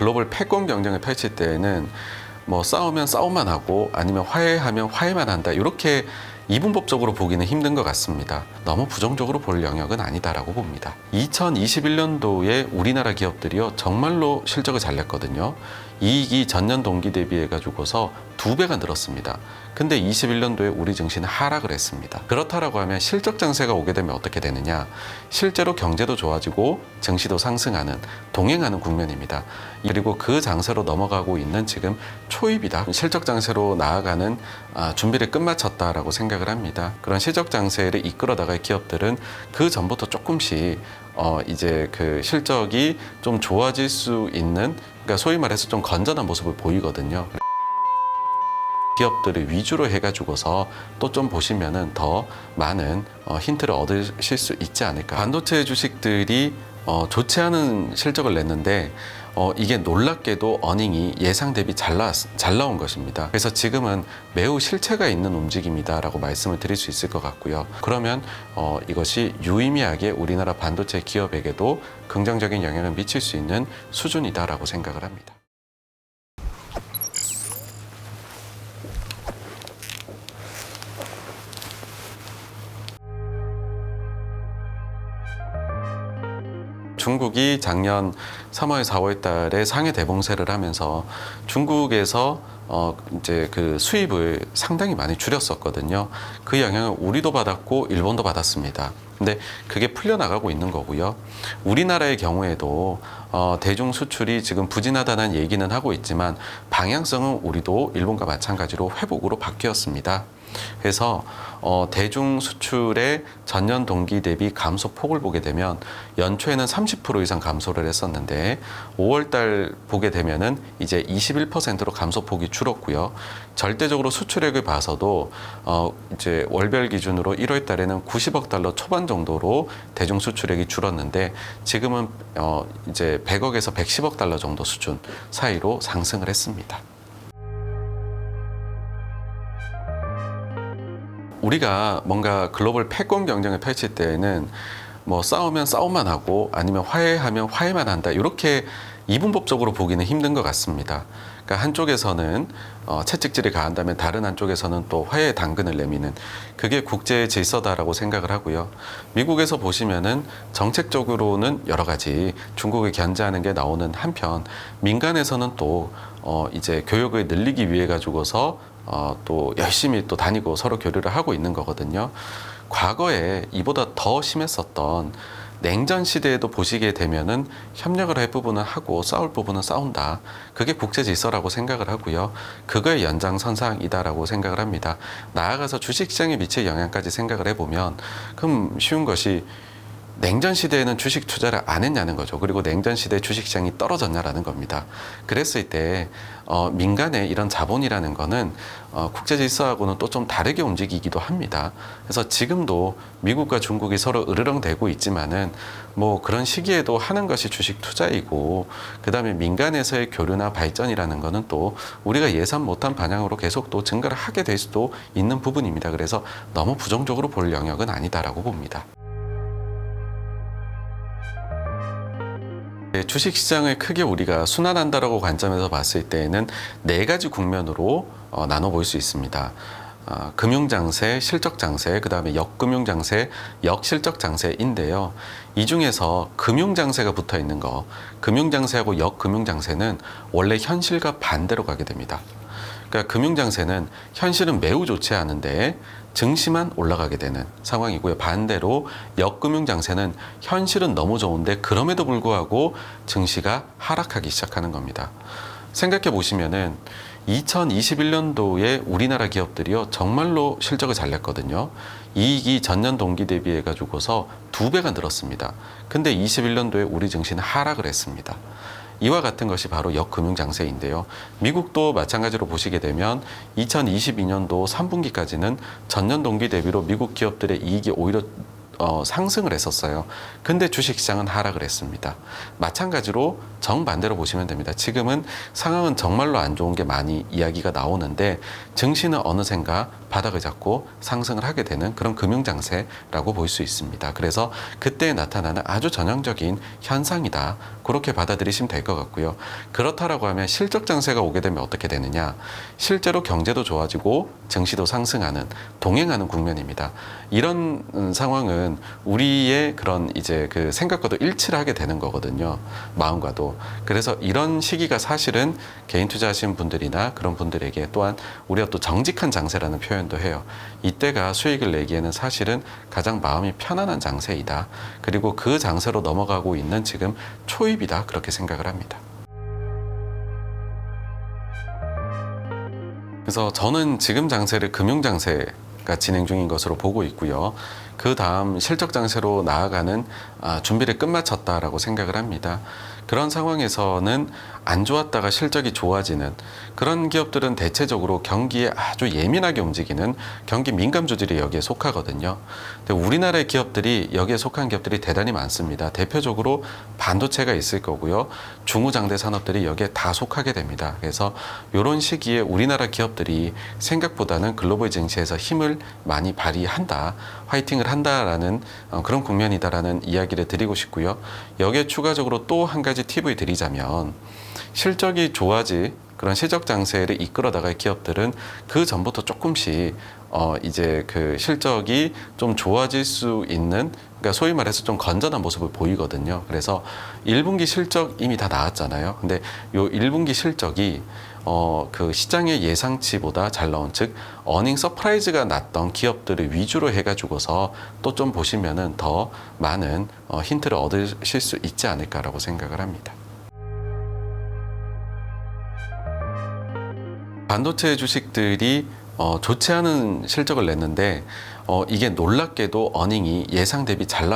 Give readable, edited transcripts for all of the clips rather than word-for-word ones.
글로벌 패권 경쟁을 펼칠 때에는 뭐 싸우면 싸움만 하고 아니면 화해하면 화해만 한다, 이렇게 이분법적으로 보기는 힘든 것 같습니다. 너무 부정적으로 볼 영역은 아니다라고 봅니다. 2021년도에 우리나라 기업들이요 정말로 실적을 잘 냈거든요. 이익이 전년 동기 대비해 가지고서 2배가 늘었습니다. 근데 21년도에 우리 증시는 하락을 했습니다. 그렇다라고 하면 실적 장세가 오게 되면 어떻게 되느냐, 실제로 경제도 좋아지고 증시도 상승하는, 동행하는 국면입니다. 그리고 그 장세로 넘어가고 있는 지금 초입이다. 실적 장세로 나아가는 준비를 끝마쳤다라고 생각을 합니다. 그런 실적 장세를 이끌어 나갈 기업들은 그 전부터 조금씩 이제 그 실적이 좀 좋아질 수 있는, 그러니까 소위 말해서 좀 건전한 모습을 보이거든요. 기업들을 위주로 해가지고서 또 좀 보시면은 더 많은 힌트를 얻으실 수 있지 않을까. 반도체 주식들이 좋지 않은 실적을 냈는데 이게 놀랍게도 어닝이 예상 대비 잘 나온 것입니다. 그래서 지금은 매우 실체가 있는 움직임이다라고 말씀을 드릴 수 있을 것 같고요. 그러면 이것이 유의미하게 우리나라 반도체 기업에게도 긍정적인 영향을 미칠 수 있는 수준이다라고 생각을 합니다. 중국이 작년 3월, 4월 달에 상해 대봉쇄를 하면서 중국에서 이제 그 수입을 상당히 많이 줄였었거든요. 그 영향을 우리도 받았고 일본도 받았습니다. 근데 그게 풀려나가고 있는 거고요. 우리나라의 경우에도 대중 수출이 지금 부진하다는 얘기는 하고 있지만 방향성은 우리도 일본과 마찬가지로 회복으로 바뀌었습니다. 그래서 대중 수출의 전년 동기 대비 감소 폭을 보게 되면 연초에는 30% 이상 감소를 했었는데 5월 달 보게 되면은 이제 21%로 감소폭이 줄었고요. 절대적으로 수출액을 봐서도 이제 월별 기준으로 1월 달에는 90억 달러 초반 정도로 대중 수출액이 줄었는데 지금은 이제 100억에서 110억 달러 정도 수준 사이로 상승을 했습니다. 우리가 뭔가 글로벌 패권 경쟁을 펼칠 때에는 뭐 싸우면 싸움만 하고 아니면 화해하면 화해만 한다, 이렇게 이분법적으로 보기는 힘든 것 같습니다. 그러니까 한쪽에서는 채찍질을 가한다면 다른 한쪽에서는 또 화해의 당근을 내미는, 그게 국제 질서다라고 생각을 하고요. 미국에서 보시면은 정책적으로는 여러 가지 중국을 견제하는 게 나오는 한편 민간에서는 또 이제 교육을 늘리기 위해 가지고서 또 열심히 또 다니고 서로 교류를 하고 있는 거거든요. 과거에 이보다 더 심했었던 냉전 시대에도 보시게 되면은 협력을 할 부분은 하고 싸울 부분은 싸운다. 그게 국제 질서라고 생각을 하고요. 그거의 연장선상이다라고 생각을 합니다. 나아가서 주식시장에 미칠 영향까지 생각을 해보면 그럼 쉬운 것이, 냉전 시대에는 주식 투자를 안 했냐는 거죠. 그리고 냉전 시대에 주식시장이 떨어졌냐라는 겁니다. 그랬을 때 민간의 이런 자본이라는 거는 국제 질서하고는 또 좀 다르게 움직이기도 합니다. 그래서 지금도 미국과 중국이 서로 으르렁대고 있지만은 뭐 그런 시기에도 하는 것이 주식 투자이고, 그 다음에 민간에서의 교류나 발전이라는 거는 또 우리가 예상 못한 방향으로 계속 또 증가를 하게 될 수도 있는 부분입니다. 그래서 너무 부정적으로 볼 영역은 아니다라고 봅니다. 주식시장을 크게 우리가 순환한다라고 관점에서 봤을 때에는 4가지 국면으로 나눠볼 수 있습니다. 금융장세, 실적장세, 그 다음에 역금융장세, 역실적장세인데요. 이 중에서 금융장세가 붙어 있는 거, 금융장세하고 역금융장세는 원래 현실과 반대로 가게 됩니다. 그러니까 금융장세는 현실은 매우 좋지 않은데 증시만 올라가게 되는 상황이고요. 반대로 역금융장세는 현실은 너무 좋은데 그럼에도 불구하고 증시가 하락하기 시작하는 겁니다. 생각해 보시면은 2021년도에 우리나라 기업들이요 정말로 실적을 잘 냈거든요. 이익이 전년 동기 대비해 가지고서 2배가 늘었습니다. 근데 21년도에 우리 증시는 하락을 했습니다. 이와 같은 것이 바로 역금융장세인데요. 미국도 마찬가지로 보시게 되면 2022년도 3분기까지는 전년 동기 대비로 미국 기업들의 이익이 오히려 상승을 했었어요. 근데 주식시장은 하락을 했습니다. 마찬가지로 정반대로 보시면 됩니다. 지금은 상황은 정말로 안 좋은 게 많이 이야기가 나오는데 증시는 어느샌가 바닥을 잡고 상승을 하게 되는 그런 금융장세라고 볼 수 있습니다. 그래서 그때 나타나는 아주 전형적인 현상이다. 그렇게 받아들이시면 될 것 같고요. 그렇다라고 하면 실적 장세가 오게 되면 어떻게 되느냐? 실제로 경제도 좋아지고 증시도 상승하는 동행하는 국면입니다. 이런 상황은 우리의 그런 이제 그 생각과도 일치를 하게 되는 거거든요. 마음과도. 그래서 이런 시기가 사실은 개인 투자하시는 분들이나 그런 분들에게 또한 우리가 또 정직한 장세라는 표현도 해요. 이때가 수익을 내기에는 사실은 가장 마음이 편안한 장세이다. 그리고 그 장세로 넘어가고 있는 지금 초입이다. 그렇게 생각을 합니다. 그래서 저는 지금 장세를 금융 장세가 진행 중인 것으로 보고 있고요. 그 다음 실적 장세로 나아가는 준비를 끝마쳤다라고 생각을 합니다. 그런 상황에서는 안 좋았다가 실적이 좋아지는 그런 기업들은 대체적으로 경기에 아주 예민하게 움직이는 경기 민감 주들이 여기에 속하거든요. 근데 우리나라의 기업들이 여기에 속한 기업들이 대단히 많습니다. 대표적으로 반도체가 있을 거고요. 중후장대 산업들이 여기에 다 속하게 됩니다. 그래서 이런 시기에 우리나라 기업들이 생각보다는 글로벌 증시에서 힘을 많이 발휘한다, 화이팅을 한다라는 그런 국면이다라는 이야기를 드리고 싶고요. 여기에 추가적으로 또 한 가지 팁을 드리자면 실적이 좋아지 그런 실적 장세를 이끌어 나갈 기업들은 그 전부터 조금씩 이제 그 실적이 좀 좋아질 수 있는, 그러니까 소위 말해서 좀 건전한 모습을 보이거든요. 그래서 1분기 실적 이미 다 나왔잖아요. 근데 요 1분기 실적이 그 시장의 예상치보다 잘 나온, 즉 어닝 서프라이즈가 났던 기업들을 위주로 해가지고서 또 좀 보시면은 더 많은 힌트를 얻으실 수 있지 않을까라고 생각을 합니다. 반도체 주식들이 좋지 않은 실적을 냈는데 이게 놀랍게도 어닝이 예상 대비 잘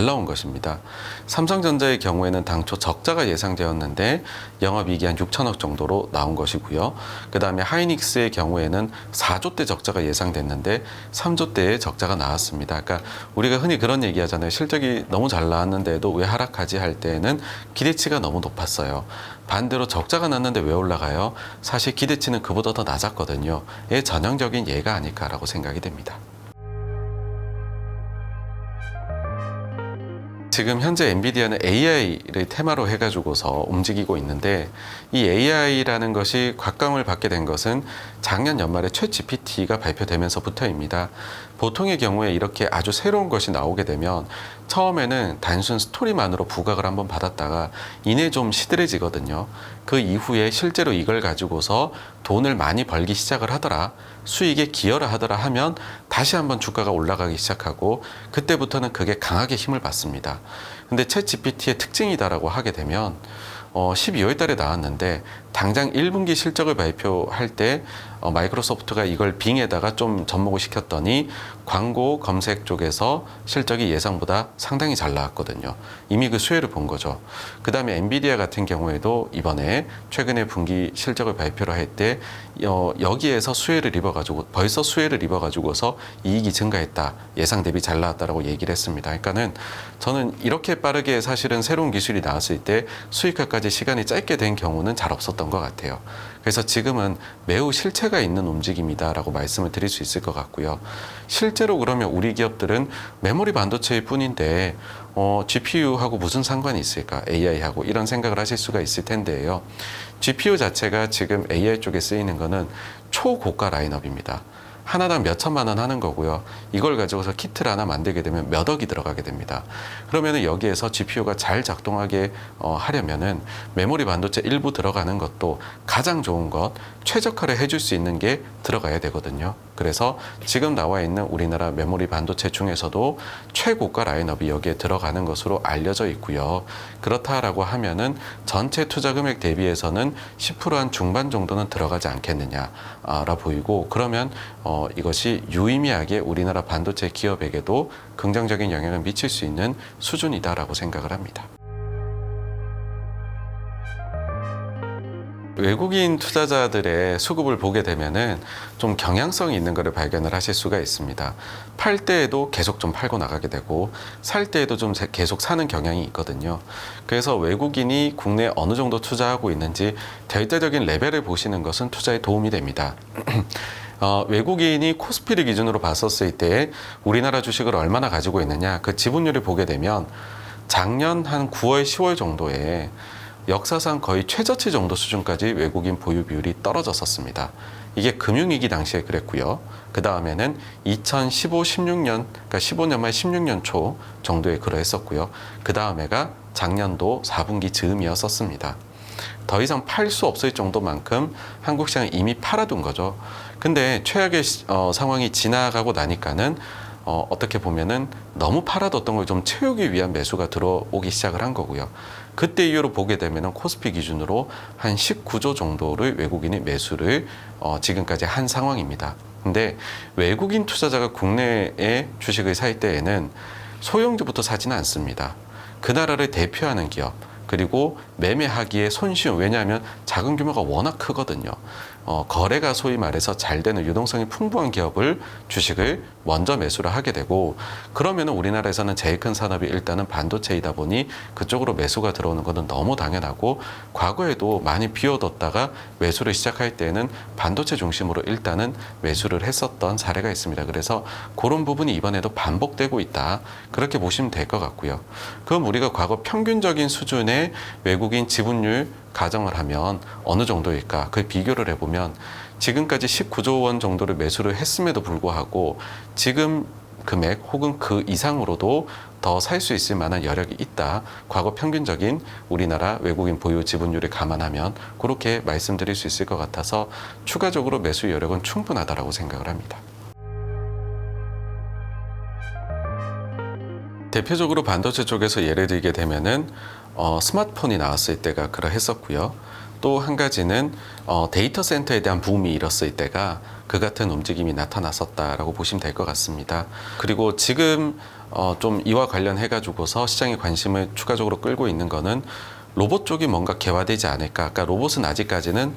나온 것입니다. 삼성전자의 경우에는 당초 적자가 예상되었는데 영업이익이 한 6천억 정도로 나온 것이고요. 그 다음에 하이닉스의 경우에는 4조대 적자가 예상됐는데 3조대의 적자가 나왔습니다. 그러니까 우리가 흔히 그런 얘기 하잖아요. 실적이 너무 잘 나왔는데도 왜 하락하지 할 때에는 기대치가 너무 높았어요. 반대로 적자가 났는데 왜 올라가요? 사실 기대치는 그보다 더 낮았거든요. 의 전형적인 예가 아닐까라고 생각이 됩니다. 지금 현재 엔비디아는 AI를 테마로 해가지고서 움직이고 있는데 이 AI라는 것이 곽감을 받게 된 것은 작년 연말에 챗GPT가 발표되면서부터입니다. 보통의 경우에 이렇게 아주 새로운 것이 나오게 되면 처음에는 단순 스토리만으로 부각을 한번 받았다가 이내 좀 시들해지거든요. 그 이후에 실제로 이걸 가지고서 돈을 많이 벌기 시작을 하더라, 수익에 기여를 하더라 하면 다시 한번 주가가 올라가기 시작하고 그때부터는 그게 강하게 힘을 받습니다. 근데 챗GPT의 특징이다라고 하게 되면 12월 달에 나왔는데 당장 1분기 실적을 발표할 때 마이크로소프트가 이걸 빙에다가 좀 접목을 시켰더니 광고 검색 쪽에서 실적이 예상보다 상당히 잘 나왔거든요. 이미 그 수혜를 본 거죠. 그 다음에 엔비디아 같은 경우에도 이번에 최근에 분기 실적을 발표를 할 때 여기에서 수혜를 입어가지고 벌써 수혜를 입어가지고서 이익이 증가했다, 예상 대비 잘 나왔다라고 얘기를 했습니다. 그러니까는 저는 이렇게 빠르게 사실은 새로운 기술이 나왔을 때 수익화까지 시간이 짧게 된 경우는 잘 없었던 것 같아요. 그래서 지금은 매우 실체가 있는 움직임이다라고 말씀을 드릴 수 있을 것 같고요. 실제로 그러면 우리 기업들은 메모리 반도체일 뿐인데 GPU하고 무슨 상관이 있을까? AI하고 이런 생각을 하실 수가 있을 텐데요. GPU 자체가 지금 AI 쪽에 쓰이는 거는 초고가 라인업입니다. 하나당 몇 천만 원 하는 거고요. 이걸 가지고서 키트를 하나 만들게 되면 몇 억이 들어가게 됩니다. 그러면은 여기에서 GPU가 잘 작동하게 하려면은 메모리 반도체 일부 들어가는 것도 가장 좋은 것, 최적화를 해줄 수 있는 게 들어가야 되거든요. 그래서 지금 나와 있는 우리나라 메모리 반도체 중에서도 최고가 라인업이 여기에 들어가는 것으로 알려져 있고요. 그렇다라고 하면은 전체 투자 금액 대비해서는 10%한 중반 정도는 들어가지 않겠느냐라 보이고, 그러면 이것이 유의미하게 우리나라 반도체 기업에게도 긍정적인 영향을 미칠 수 있는 수준이다라고 생각을 합니다. 외국인 투자자들의 수급을 보게 되면은 좀 경향성이 있는 것을 발견을 하실 수가 있습니다. 팔 때에도 계속 좀 팔고 나가게 되고 살 때에도 좀 계속 사는 경향이 있거든요. 그래서 외국인이 국내에 어느 정도 투자하고 있는지 절대적인 레벨을 보시는 것은 투자에 도움이 됩니다. 외국인이 코스피를 기준으로 봤었을 때 우리나라 주식을 얼마나 가지고 있느냐, 그 지분율을 보게 되면 작년 한 9월, 10월 정도에 역사상 거의 최저치 정도 수준까지 외국인 보유 비율이 떨어졌었습니다. 이게 금융위기 당시에 그랬고요. 그 다음에는 2015, 16년, 그러니까 15년 말 16년 초 정도에 그러했었고요. 그 다음에가 작년도 4분기 즈음이었었습니다. 더 이상 팔 수 없을 정도만큼 한국 시장을 이미 팔아둔 거죠. 근데 최악의 상황이 지나가고 나니까는 어떻게 보면은 너무 팔아뒀던 걸 좀 채우기 위한 매수가 들어오기 시작을 한 거고요. 그때 이후로 보게 되면은 코스피 기준으로 한 19조 정도를 외국인이 매수를 지금까지 한 상황입니다. 근데 외국인 투자자가 국내에 주식을 살 때에는 소형주부터 사지는 않습니다. 그 나라를 대표하는 기업, 그리고 매매하기에 손쉬운, 왜냐하면 작은 규모가 워낙 크거든요. 거래가 소위 말해서 잘 되는 유동성이 풍부한 기업을 주식을 먼저 매수를 하게 되고, 그러면은 우리나라에서는 제일 큰 산업이 일단은 반도체이다 보니 그쪽으로 매수가 들어오는 것은 너무 당연하고, 과거에도 많이 비워뒀다가 매수를 시작할 때는 반도체 중심으로 일단은 매수를 했었던 사례가 있습니다. 그래서 그런 부분이 이번에도 반복되고 있다, 그렇게 보시면 될 것 같고요. 그럼 우리가 과거 평균적인 수준의 외국인 지분율 가정을 하면 어느 정도일까? 그 비교를 해보면 지금까지 19조 원 정도를 매수를 했음에도 불구하고 지금 금액 혹은 그 이상으로도 더 살 수 있을 만한 여력이 있다. 과거 평균적인 우리나라 외국인 보유 지분율을 감안하면 그렇게 말씀드릴 수 있을 것 같아서 추가적으로 매수 여력은 충분하다라고 생각을 합니다. 대표적으로 반도체 쪽에서 예를 들게 되면은 스마트폰이 나왔을 때가 그러했었고요. 또 한 가지는 데이터 센터에 대한 붐이 일었을 때가 그 같은 움직임이 나타났었다라고 보시면 될 것 같습니다. 그리고 지금 좀 이와 관련해 가지고서 시장의 관심을 추가적으로 끌고 있는 거는 로봇 쪽이 뭔가 개화되지 않을까. 그러니까 로봇은 아직까지는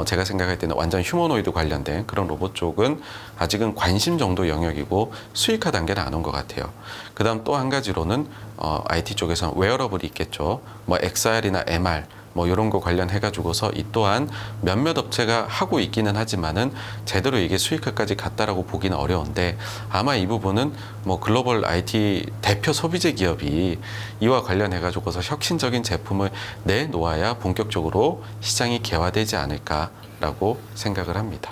제가 생각할 때는 완전 휴머노이드 관련된 그런 로봇 쪽은 아직은 관심 정도 영역이고 수익화 단계는 안 온 것 같아요. 그 다음 또 한 가지로는 IT 쪽에서는 웨어러블이 있겠죠. 뭐 XR이나 MR 뭐 이런 거 관련해 가지고서 이 또한 몇몇 업체가 하고 있기는 하지만은 제대로 이게 수익화까지 갔다라고 보기는 어려운데, 아마 이 부분은 뭐 글로벌 IT 대표 소비재 기업이 이와 관련해 가지고서 혁신적인 제품을 내놓아야 본격적으로 시장이 개화되지 않을까라고 생각을 합니다.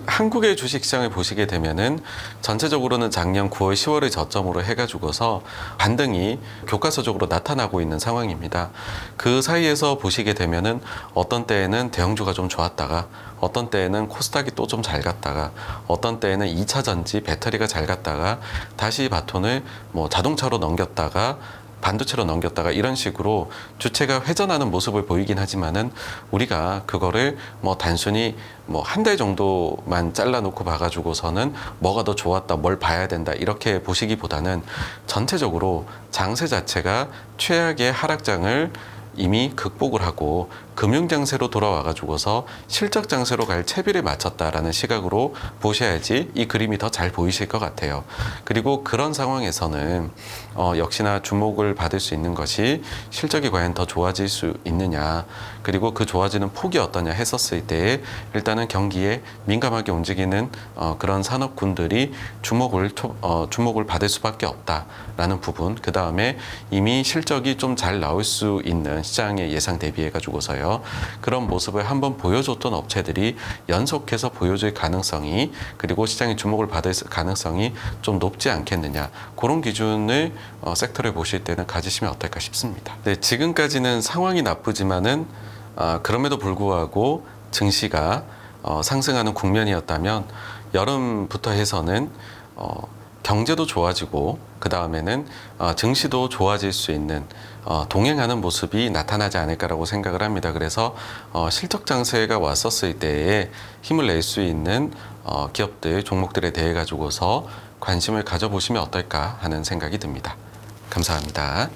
한국의 주식시장을 보시게 되면은 전체적으로는 작년 9월, 10월을 저점으로 해가지고서 반등이 교과서적으로 나타나고 있는 상황입니다. 그 사이에서 보시게 되면은 어떤 때에는 대형주가 좀 좋았다가, 어떤 때에는 코스닥이 또 좀 잘 갔다가, 어떤 때에는 2차 전지 배터리가 잘 갔다가 다시 바톤을 뭐 자동차로 넘겼다가 반도체로 넘겼다가 이런 식으로 주체가 회전하는 모습을 보이긴 하지만은 우리가 그거를 뭐 단순히 뭐 한 달 정도만 잘라놓고 봐가지고서는 뭐가 더 좋았다, 뭘 봐야 된다 이렇게 보시기보다는 전체적으로 장세 자체가 최악의 하락장을 이미 극복을 하고 금융장세로 돌아와가지고서 실적장세로 갈 채비를 맞췄다라는 시각으로 보셔야지 이 그림이 더 잘 보이실 것 같아요. 그리고 그런 상황에서는 역시나 주목을 받을 수 있는 것이 실적이 과연 더 좋아질 수 있느냐, 그리고 그 좋아지는 폭이 어떠냐 했었을 때 일단은 경기에 민감하게 움직이는 그런 산업군들이 주목을 받을 수밖에 없다라는 부분, 그 다음에 이미 실적이 좀 잘 나올 수 있는 시장의 예상 대비해 가지고서요, 그런 모습을 한번 보여줬던 업체들이 연속해서 보여줄 가능성이, 그리고 시장의 주목을 받을 가능성이 좀 높지 않겠느냐, 그런 기준을 섹터를 보실 때는 가지시면 어떨까 싶습니다. 네, 지금까지는 상황이 나쁘지만은 그럼에도 불구하고 증시가 상승하는 국면이었다면 여름부터 해서는 경제도 좋아지고 그 다음에는 증시도 좋아질 수 있는 동행하는 모습이 나타나지 않을까라고 생각을 합니다. 그래서 실적 장세가 왔었을 때에 힘을 낼 수 있는 기업들, 종목들에 대해 가지고서 관심을 가져보시면 어떨까 하는 생각이 듭니다. 감사합니다.